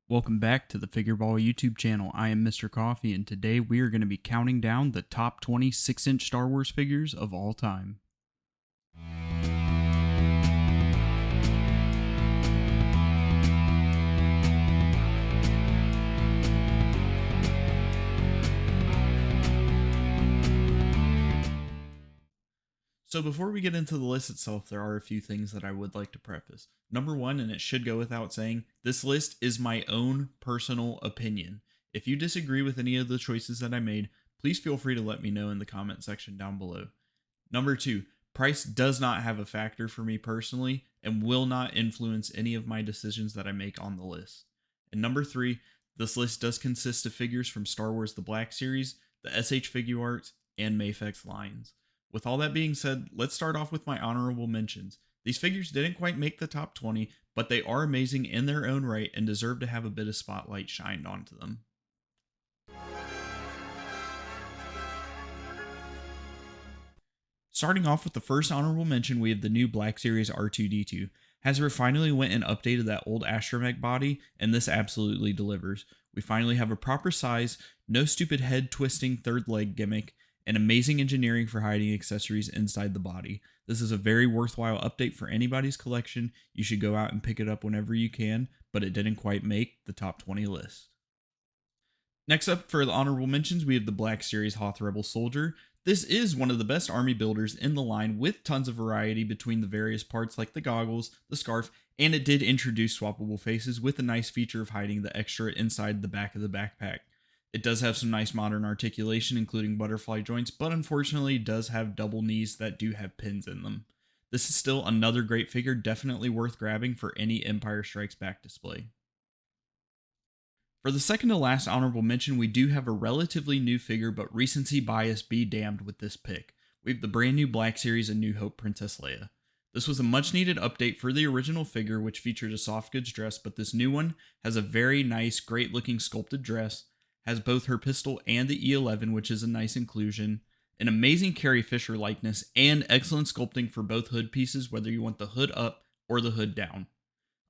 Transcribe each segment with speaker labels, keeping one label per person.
Speaker 1: Welcome back to the Figureball YouTube channel. I am Mr. Coffee, and today we are going to be counting down the top 20 6-inch Star Wars figures of all time. So before we get into the list itself, there are a few things that I would like to preface. Number one, and it should go without saying, this list is my own personal opinion. If you disagree with any of the choices that I made, please feel free to let me know in the comment section down below. Number two, price does not have a factor for me personally and will not influence any of my decisions that I make on the list. And number three, this list does consist of figures from Star Wars The Black Series, the S.H.Figuarts, and Mafex lines. With all that being said, let's start off with my honorable mentions. These figures didn't quite make the top 20, but they are amazing in their own right and deserve to have a bit of spotlight shined onto them. Starting off with the first honorable mention, we have the new Black Series R2-D2. Hasbro finally went and updated that old astromech body, and this absolutely delivers. We finally have a proper size, no stupid head twisting third leg gimmick, and amazing engineering for hiding accessories inside the body. This is a very worthwhile update for anybody's collection. You should go out and pick it up whenever you can, but it didn't quite make the top 20 list. Next up for the honorable mentions, we have the Black Series Hoth Rebel Soldier. This is one of the best army builders in the line with tons of variety between the various parts like the goggles, the scarf, and it did introduce swappable faces with a nice feature of hiding the extra inside the back of the backpack. It does have some nice modern articulation, including butterfly joints, but unfortunately does have double knees that do have pins in them. This is still another great figure, definitely worth grabbing for any Empire Strikes Back display. For the second to last honorable mention, we do have a relatively new figure, but recency bias be damned with this pick. We have the brand new Black Series A New Hope Princess Leia. This was a much needed update for the original figure, which featured a soft goods dress, but this new one has a very nice, great looking sculpted dress, has both her pistol and the E11, which is a nice inclusion, an amazing Carrie Fisher likeness, and excellent sculpting for both hood pieces, whether you want the hood up or the hood down.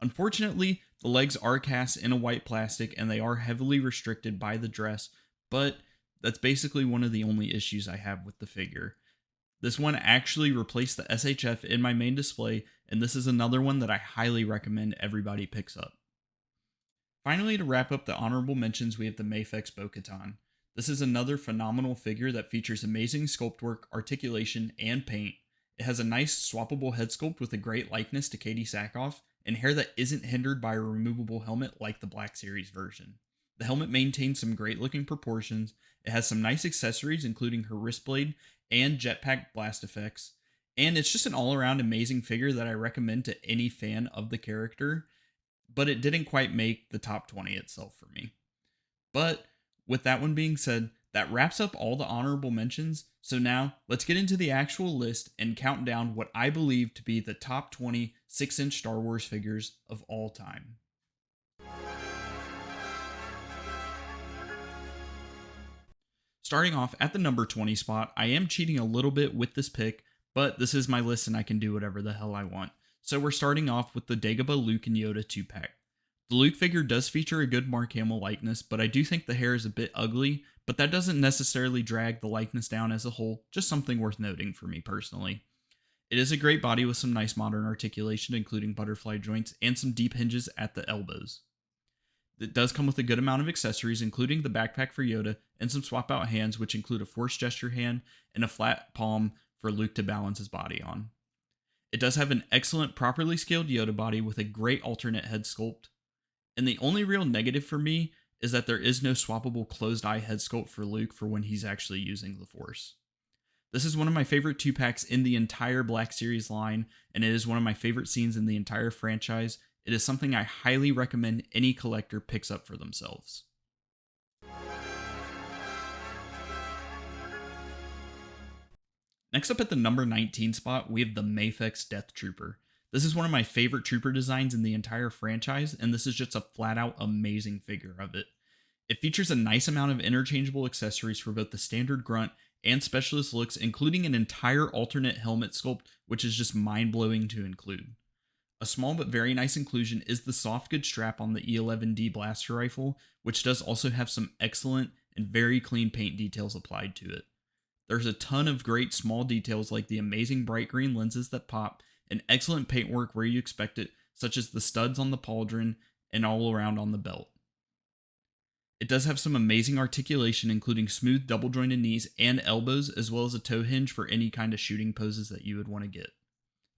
Speaker 1: Unfortunately, the legs are cast in a white plastic and they are heavily restricted by the dress, but that's basically one of the only issues I have with the figure. This one actually replaced the SHF in my main display, and this is another one that I highly recommend everybody picks up. Finally, to wrap up the honorable mentions, we have the Mafex Bo-Katan. This is another phenomenal figure that features amazing sculpt work, articulation, and paint. It has a nice swappable head sculpt with a great likeness to Katie Sackhoff, and hair that isn't hindered by a removable helmet like the Black Series version. The helmet maintains some great looking proportions, it has some nice accessories including her wrist blade and jetpack blast effects, and it's just an all around amazing figure that I recommend to any fan of the character, but it didn't quite make the top 20 itself for me. But with that one being said, that wraps up all the honorable mentions, so now let's get into the actual list and count down what I believe to be the top 20 6-inch Star Wars figures of all time. Starting off at the number 20 spot, I am cheating a little bit with this pick, but this is my list and I can do whatever the hell I want. So we're starting off with the Dagobah Luke and Yoda 2-pack. The Luke figure does feature a good Mark Hamill likeness, but I do think the hair is a bit ugly, but that doesn't necessarily drag the likeness down as a whole, just something worth noting for me personally. It is a great body with some nice modern articulation, including butterfly joints and some deep hinges at the elbows. It does come with a good amount of accessories, including the backpack for Yoda and some swap out hands, which include a force gesture hand and a flat palm for Luke to balance his body on. It does have an excellent properly scaled Yoda body with a great alternate head sculpt. And the only real negative for me is that there is no swappable closed eye head sculpt for Luke for when he's actually using the Force. This is one of my favorite 2-packs in the entire Black Series line, and it is one of my favorite scenes in the entire franchise. It is something I highly recommend any collector picks up for themselves. Next up at the number 19 spot, we have the Mafex Death Trooper. This is one of my favorite trooper designs in the entire franchise, and this is just a flat out amazing figure of it. It features a nice amount of interchangeable accessories for both the standard grunt and specialist looks, including an entire alternate helmet sculpt, which is just mind-blowing to include. A small but very nice inclusion is the soft goods strap on the E11D blaster rifle, which does also have some excellent and very clean paint details applied to it. There's a ton of great small details like the amazing bright green lenses that pop, and excellent paintwork where you expect it, such as the studs on the pauldron and all around on the belt. It does have some amazing articulation, including smooth double jointed knees and elbows, as well as a toe hinge for any kind of shooting poses that you would want to get.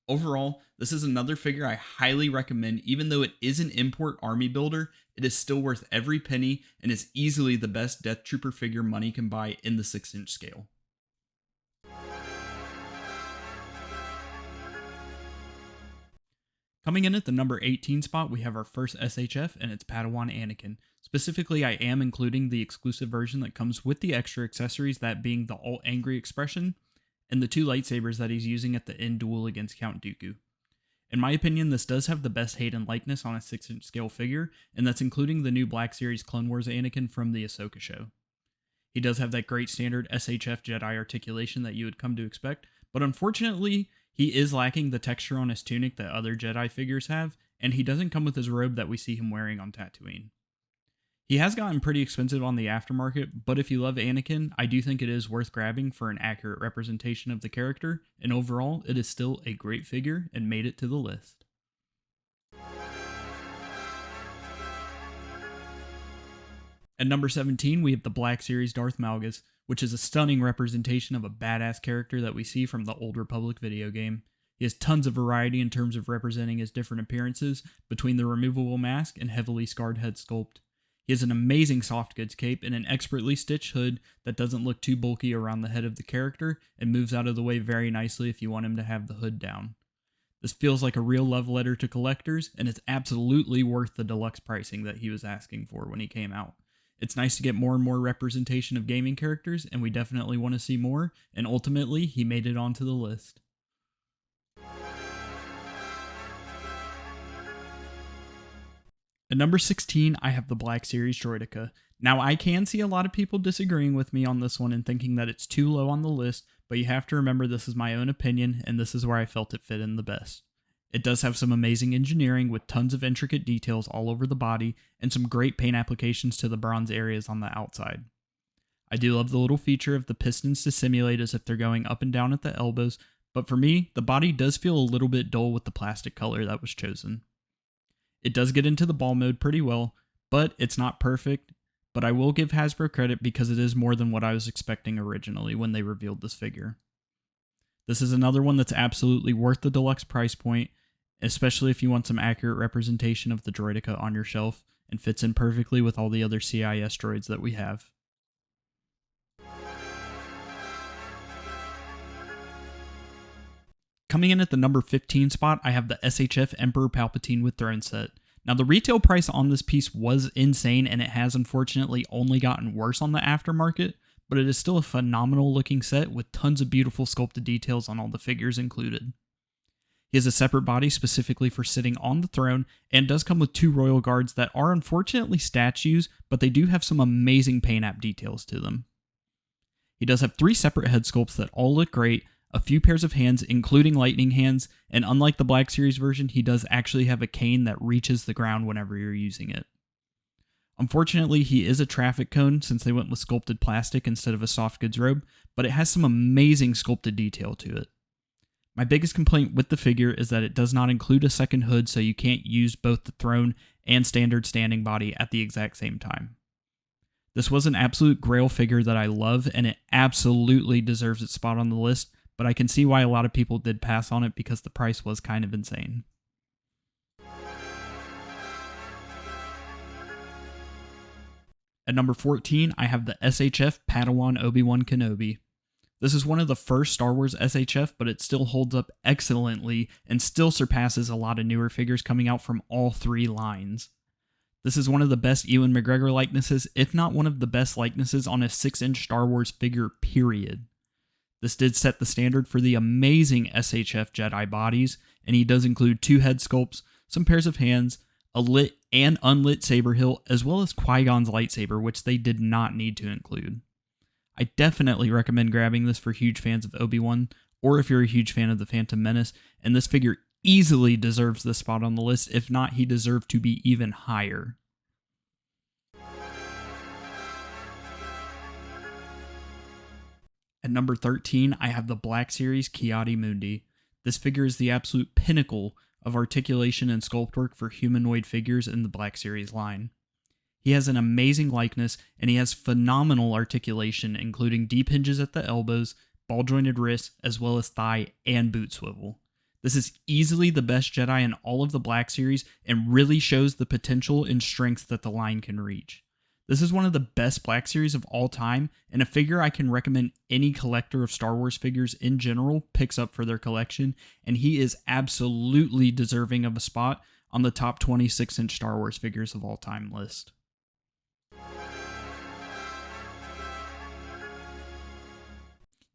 Speaker 1: Overall, this is another figure I highly recommend. Even though it is an import army builder, it is still worth every penny and is easily the best Death Trooper figure money can buy in the 6-inch scale. Coming in at the number 18 spot, we have our first SHF, and it's Padawan Anakin. Specifically, I am including the exclusive version that comes with the extra accessories, that being the alt angry expression, and the 2 lightsabers that he's using at the end duel against Count Dooku. In my opinion, this does have the best Hayden likeness on a 6-inch scale figure, and that's including the new Black Series Clone Wars Anakin from the Ahsoka show. He does have that great standard SHF Jedi articulation that you would come to expect, but unfortunately, he is lacking the texture on his tunic that other Jedi figures have, and he doesn't come with his robe that we see him wearing on Tatooine. He has gotten pretty expensive on the aftermarket, but if you love Anakin, I do think it is worth grabbing for an accurate representation of the character, and overall, it is still a great figure and made it to the list. At number 17, we have the Black Series Darth Malgus, which is a stunning representation of a badass character that we see from the Old Republic video game. He has tons of variety in terms of representing his different appearances between the removable mask and heavily scarred head sculpt. He has an amazing soft goods cape and an expertly stitched hood that doesn't look too bulky around the head of the character and moves out of the way very nicely if you want him to have the hood down. This feels like a real love letter to collectors, and it's absolutely worth the deluxe pricing that he was asking for when he came out. It's nice to get more and more representation of gaming characters, and we definitely want to see more, and ultimately, he made it onto the list. At number 16, I have the Black Series Droideka. Now, I can see a lot of people disagreeing with me on this one and thinking that it's too low on the list, but you have to remember this is my own opinion, and this is where I felt it fit in the best. It does have some amazing engineering with tons of intricate details all over the body, and some great paint applications to the bronze areas on the outside. I do love the little feature of the pistons to simulate as if they're going up and down at the elbows, but for me, the body does feel a little bit dull with the plastic color that was chosen. It does get into the ball mode pretty well, but it's not perfect, but I will give Hasbro credit because it is more than what I was expecting originally when they revealed this figure. This is another one that's absolutely worth the deluxe price point, especially if you want some accurate representation of the Droideka on your shelf, and fits in perfectly with all the other CIS droids that we have. Coming in at the number 15 spot, I have the SHF Emperor Palpatine with throne set. Now, the retail price on this piece was insane, and it has unfortunately only gotten worse on the aftermarket, but it is still a phenomenal looking set with tons of beautiful sculpted details on all the figures included. He has a separate body specifically for sitting on the throne, and does come with 2 royal guards that are unfortunately statues, but they do have some amazing paint app details to them. He does have 3 separate head sculpts that all look great, a few pairs of hands, including lightning hands, and unlike the Black Series version, he does actually have a cane that reaches the ground whenever you're using it. Unfortunately, he is a traffic cone since they went with sculpted plastic instead of a soft goods robe, but it has some amazing sculpted detail to it. My biggest complaint with the figure is that it does not include a second hood, so you can't use both the throne and standard standing body at the exact same time. This was an absolute grail figure that I love, and it absolutely deserves its spot on the list, but I can see why a lot of people did pass on it because the price was kind of insane. At number 14, I have the SHF Padawan Obi-Wan Kenobi. This is one of the first Star Wars SHF, but it still holds up excellently and still surpasses a lot of newer figures coming out from all 3 lines. This is one of the best Ewan McGregor likenesses, if not one of the best likenesses on a 6-inch Star Wars figure, period. This did set the standard for the amazing SHF Jedi bodies, and he does include 2 head sculpts, some pairs of hands, a lit and unlit saber hilt, as well as Qui-Gon's lightsaber, which they did not need to include. I definitely recommend grabbing this for huge fans of Obi-Wan, or if you're a huge fan of the Phantom Menace, and this figure
Speaker 2: easily deserves this spot on the list. If not, he deserved to be even higher. At number 13, I have the Black Series Kiadi Mundi. This figure is the absolute pinnacle of articulation and sculpt work for humanoid figures in the Black Series line. He has an amazing likeness, and he has phenomenal articulation, including deep hinges at the elbows, ball-jointed wrists, as well as thigh and boot swivel. This is easily the best Jedi in all of the Black Series, and really shows the potential and strength that the line can reach. This is one of the best Black Series of all time, and a figure I can recommend any collector of Star Wars figures in general picks up for their collection, and he is absolutely deserving of a spot on the top 26-inch Star Wars figures of all time list.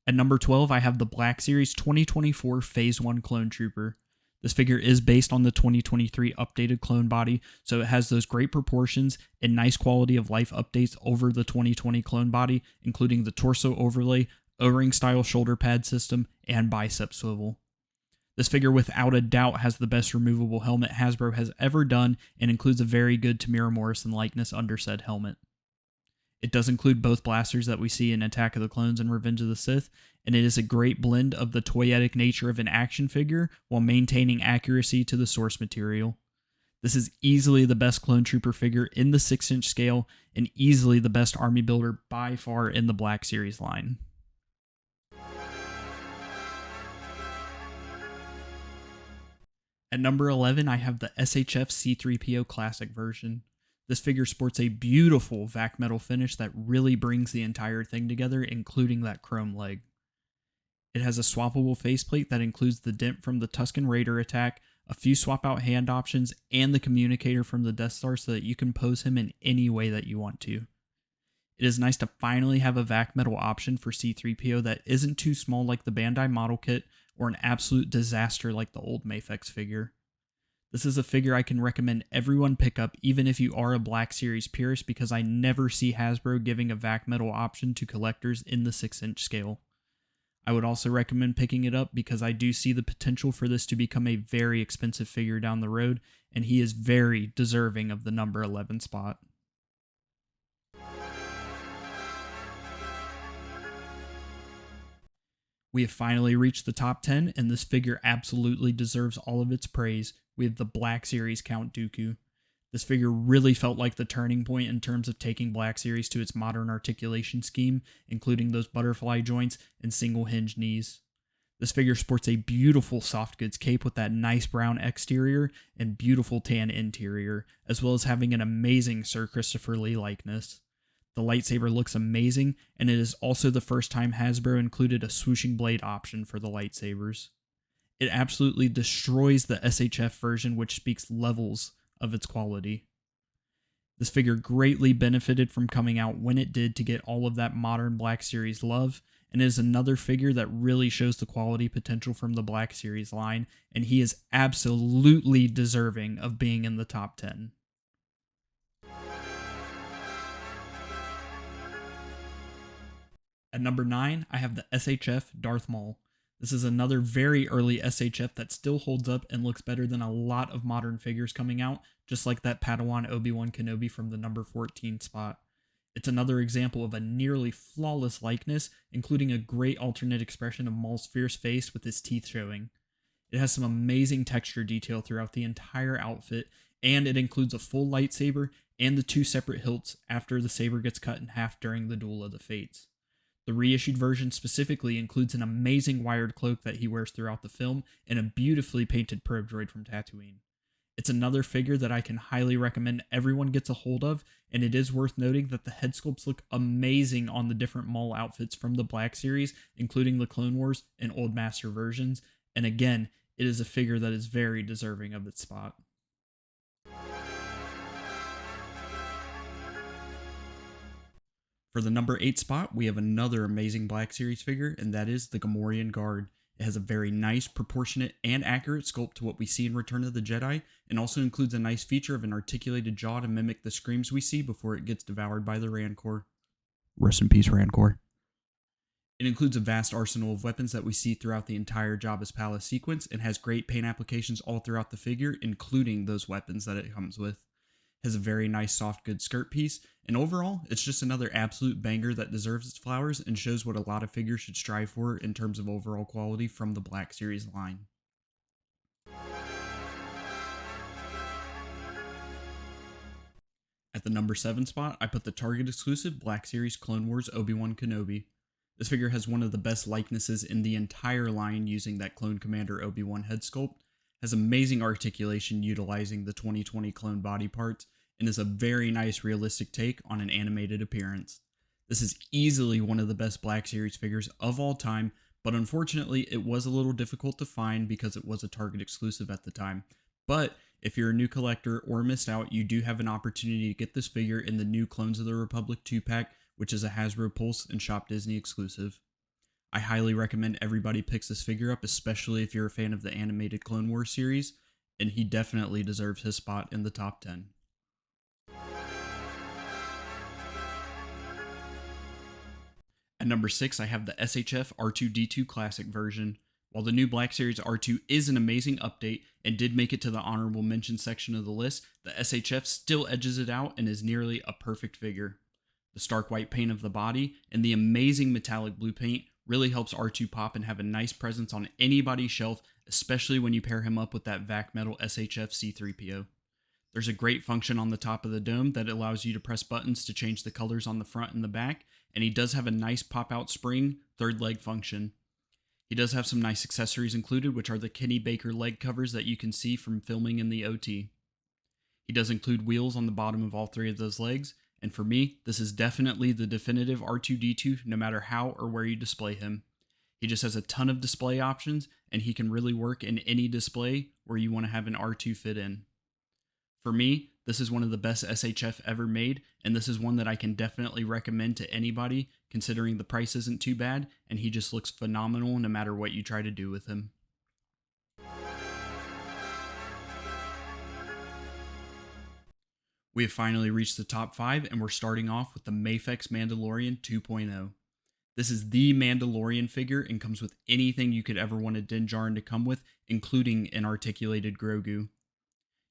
Speaker 2: At number 12, I have the Black Series 2024 Phase 1 Clone Trooper. This figure is based on the 2023 updated clone body, so it has those great proportions and nice quality of life updates over the 2020 clone body, including the torso overlay, O-ring style shoulder pad system, and bicep swivel. This figure without a doubt has the best removable helmet Hasbro has ever done, and includes a very good Tamira Morrison likeness under said helmet. It does include both blasters that we see in Attack of the Clones and Revenge of the Sith, and it is a great blend of the toyetic nature of an action figure while maintaining accuracy to the source material. This is easily the best Clone Trooper figure in the 6-inch scale, and easily the best army builder by far in the Black Series line. At number 11, I have the SHF C3PO Classic version. This figure sports a beautiful vac metal finish that really brings the entire thing together, including that chrome leg. It has a swappable faceplate that includes the dent from the Tusken Raider attack, a few swap out hand options, and the communicator from the Death Star so that you can pose him in any way that you want to. It is nice to finally have a vac metal option for C3PO that isn't too small like the Bandai model kit, or an absolute disaster like the old Mafex figure. This is a figure I can recommend everyone pick up, even if you are a Black Series purist, because I never see Hasbro giving a vac metal option to collectors in the 6-inch scale. I would also recommend picking it up because I do see the potential for this to become a very expensive figure down the road, and he is very deserving of the number 11 spot. We have finally reached the top 10, and this figure absolutely deserves all of its praise. We have the Black Series Count Dooku. This figure really felt like the turning point in terms of taking Black Series to its modern articulation scheme, including those butterfly joints and single hinge knees. This figure sports a beautiful soft goods cape with that nice brown exterior and beautiful tan interior, as well as having an amazing Sir Christopher Lee likeness. The lightsaber looks amazing, and it is also the first time Hasbro included a swooshing blade option for the lightsabers. It absolutely destroys the SHF version, which speaks levels of its quality. This figure greatly benefited from coming out when it did to get all of that modern Black Series love, and is another figure that really shows the quality potential from the Black Series line, and he is absolutely deserving of being in the top 10. At number 9, I have the SHF Darth Maul. This is another very early SHF that still holds up and looks better than a lot of modern figures coming out, just like that Padawan Obi-Wan Kenobi from the number 14 spot. It's another example of a nearly flawless likeness, including a great alternate expression of Maul's fierce face with his teeth showing. It has some amazing texture detail throughout the entire outfit, and it includes a full lightsaber and the 2 separate hilts after the saber gets cut in half during the Duel of the Fates. The reissued version specifically includes an amazing wired cloak that he wears throughout the film and a beautifully painted probe droid from Tatooine. It's another figure that I can highly recommend everyone gets a hold of, and it is worth noting that the head sculpts look amazing on the different Maul outfits from the Black Series, including the Clone Wars and Old Master versions, and again, it is a figure that is very deserving of its spot. For the number 8 spot, we have another amazing Black Series figure, and that is the Gamorrean Guard. It has a very nice, proportionate, and accurate sculpt to what we see in Return of the Jedi, and also includes a nice feature of an articulated jaw to mimic the screams we see before it gets devoured by the Rancor. Rest in peace, Rancor. It includes a vast arsenal of weapons that we see throughout the entire Jabba's Palace sequence and has great paint applications all throughout the figure, including those weapons that it comes with. Has a very nice soft good skirt piece, and overall, it's just another absolute banger that deserves its flowers and shows what a lot of figures should strive for in terms of overall quality from the Black Series line. At the number 7 spot, I put the Target exclusive Black Series Clone Wars Obi-Wan Kenobi. This figure has one of the best likenesses in the entire line using that Clone Commander Obi-Wan head sculpt, has amazing articulation utilizing the 2020 clone body parts, and is a very nice realistic take on an animated appearance. This is easily one of the best Black Series figures of all time, but unfortunately it was a little difficult to find because it was a Target exclusive at the time. But if you're a new collector or missed out, you do have an opportunity to get this figure in the new Clones of the Republic 2-pack, which is a Hasbro Pulse and Shop Disney exclusive. I highly recommend everybody picks this figure up, especially if you're a fan of the animated Clone Wars series, and he definitely deserves his spot in the top 10. At number 6, I have the S.H.F. R2-D2 Classic version. While the new Black Series R2 is an amazing update and did make it to the honorable mention section of the list, the S.H.F. still edges it out and is nearly a perfect figure. The stark white paint of the body and the amazing metallic blue paint really helps R2 pop and have a nice presence on anybody's shelf, especially when you pair him up with that VAC metal S.H.F. C3PO. There's a great function on the top of the dome that allows you to press buttons to change the colors on the front and the back, and he does have a nice pop-out spring third leg function. He does have some nice accessories included, which are the Kenny Baker leg covers that you can see from filming in the OT. He does include wheels on the bottom of all three of those legs, and for me, this is definitely the definitive R2-D2 no matter how or where you display him. He just has a ton of display options, and he can really work in any display where you want to have an R2 fit in. For me, this is one of the best S.H.F. ever made, and this is one that I can definitely recommend to anybody, considering the price isn't too bad, and he just looks phenomenal no matter what you try to do with him. We have finally reached the top 5, and we're starting off with the Mafex Mandalorian 2.0. This is the Mandalorian figure and comes with anything you could ever want a Din Djarin to come with, including an articulated Grogu.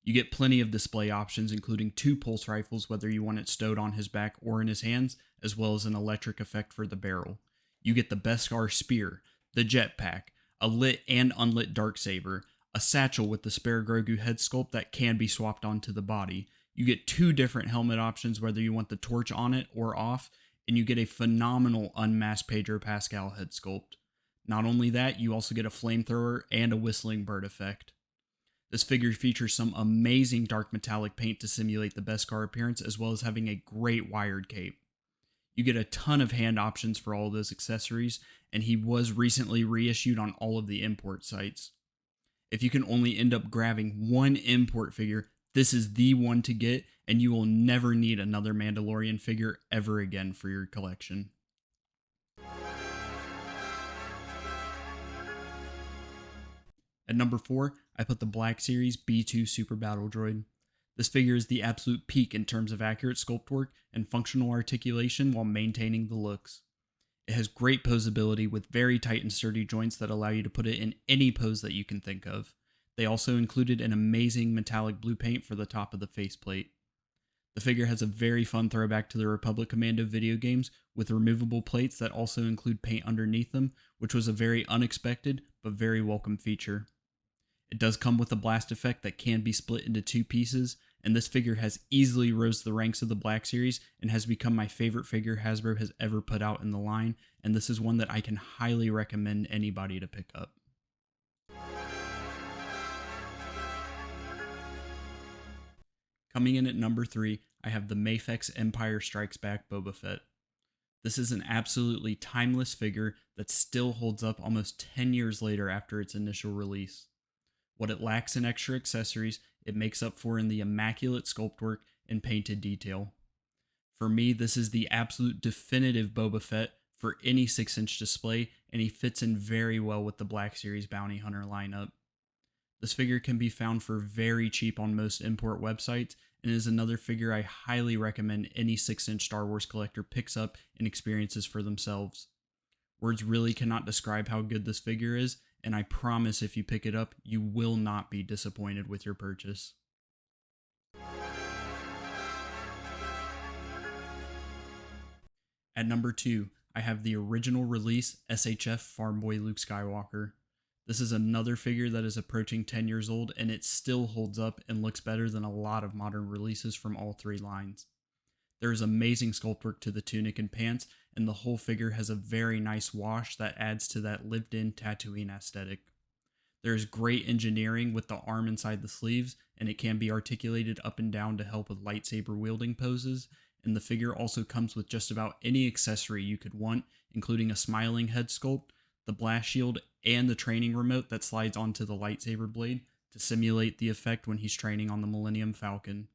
Speaker 2: You get plenty of display options, including 2 pulse rifles, whether you want it stowed on his back or in his hands, as well as an electric effect for the barrel. You get the Beskar spear, the jetpack, a lit and unlit darksaber, a satchel with the spare Grogu head sculpt that can be swapped onto the body. You get 2 different helmet options, whether you want the torch on it or off, and you get a phenomenal unmasked Pedro Pascal head sculpt. Not only that, you also get a flamethrower and a whistling bird effect. This figure features some amazing dark metallic paint to simulate the Beskar appearance, as well as having a great wired cape. You get a ton of hand options for all of those accessories, and he was recently reissued on all of the import sites. If you can only end up grabbing one import figure, this is the one to get, and you will never need another Mandalorian figure ever again for your collection. At number 4, I put the Black Series B2 Super Battle Droid. This figure is the absolute peak in terms of accurate sculpt work and functional articulation while maintaining the looks. It has great posability with very tight and sturdy joints that allow you to put it in any pose that you can think of. They also included an amazing metallic blue paint for the top of the faceplate. The figure has a very fun throwback to the Republic Commando video games with removable plates that also include paint underneath them, which was a very unexpected but very welcome feature. It does come with a blast effect that can be split into 2 pieces, and this figure has easily rose the ranks of the Black Series and has become my favorite figure Hasbro has ever put out in the line, and this is one that I can highly recommend anybody to pick up. Coming in at number 3, I have the Mafex Empire Strikes Back Boba Fett. This is an absolutely timeless figure that still holds up almost 10 years later after its initial release. What it lacks in extra accessories, it makes up for in the immaculate sculpt work and painted detail. For me, this is the absolute definitive Boba Fett for any 6-inch display, and he fits in very well with the Black Series Bounty Hunter lineup. This figure can be found for very cheap on most import websites, and is another figure I highly recommend any 6-inch Star Wars collector picks up and experiences for themselves. Words really cannot describe how good this figure is, and I promise if you pick it up, you will not be disappointed with your purchase. At number 2, I have the original release SHF Farm Boy Luke Skywalker. This is another figure that is approaching 10 years old, and it still holds up and looks better than a lot of modern releases from all three lines. There is amazing sculpt work to the tunic and pants, and the whole figure has a very nice wash that adds to that lived-in Tatooine aesthetic. There is great engineering with the arm inside the sleeves, and it can be articulated up and down to help with lightsaber wielding poses, and the figure also comes with just about any accessory you could want, including a smiling head sculpt, the blast shield, and the training remote that slides onto the lightsaber blade to simulate the effect when he's training on the Millennium Falcon.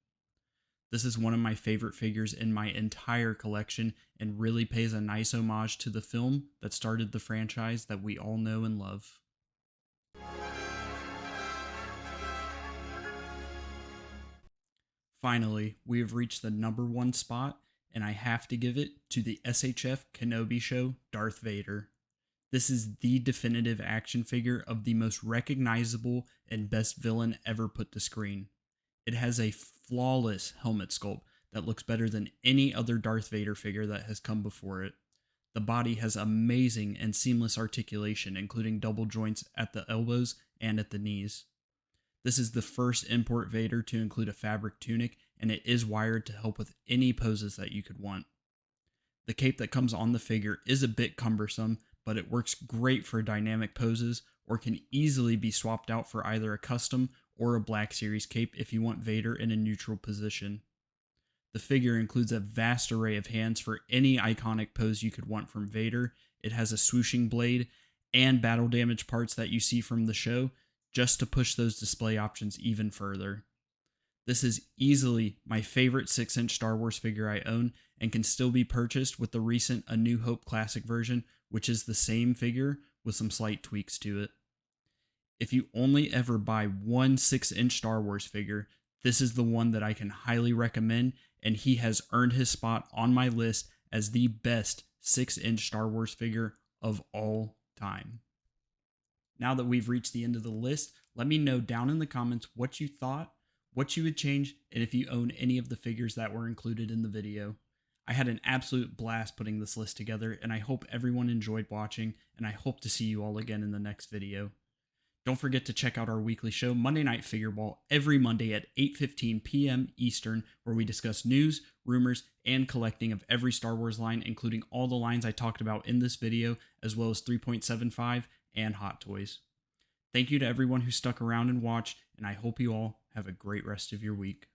Speaker 2: This is one of my favorite figures in my entire collection and really pays a nice homage to the film that started the franchise that we all know and love. Finally, we have reached the number 1 spot, and I have to give it to the S.H.F. Kenobi Show Darth Vader. This is the definitive action figure of the most recognizable and best villain ever put to screen. It has a flawless helmet sculpt that looks better than any other Darth Vader figure that has come before it. The body has amazing and seamless articulation, including double joints at the elbows and at the knees. This is the first import Vader to include a fabric tunic, and it is wired to help with any poses that you could want. The cape that comes on the figure is a bit cumbersome, but it works great for dynamic poses or can easily be swapped out for either a custom or a Black Series cape if you want Vader in a neutral position. The figure includes a vast array of hands for any iconic pose you could want from Vader. It has a swooshing blade and battle damage parts that you see from the show, just to push those display options even further. This is easily my favorite 6-inch Star Wars figure I own and can still be purchased with the recent A New Hope Classic version, which is the same figure with some slight tweaks to it. If you only ever buy one 6-inch Star Wars figure, this is the one that I can highly recommend, and he has earned his spot on my list as the best 6-inch Star Wars figure of all time. Now that we've reached the end of the list, let me know down in the comments what you thought, what you would change, and if you own any of the figures that were included in the video. I had an absolute blast putting this list together, and I hope everyone enjoyed watching, and I hope to see you all again in the next video. Don't forget to check out our weekly show, Monday Night Figure Ball, every Monday at 8:15 p.m. Eastern, where we discuss news, rumors, and collecting of every Star Wars line, including all the lines I talked about in this video, as well as 3.75 and Hot Toys. Thank you to everyone who stuck around and watched, and I hope you all have a great rest of your week.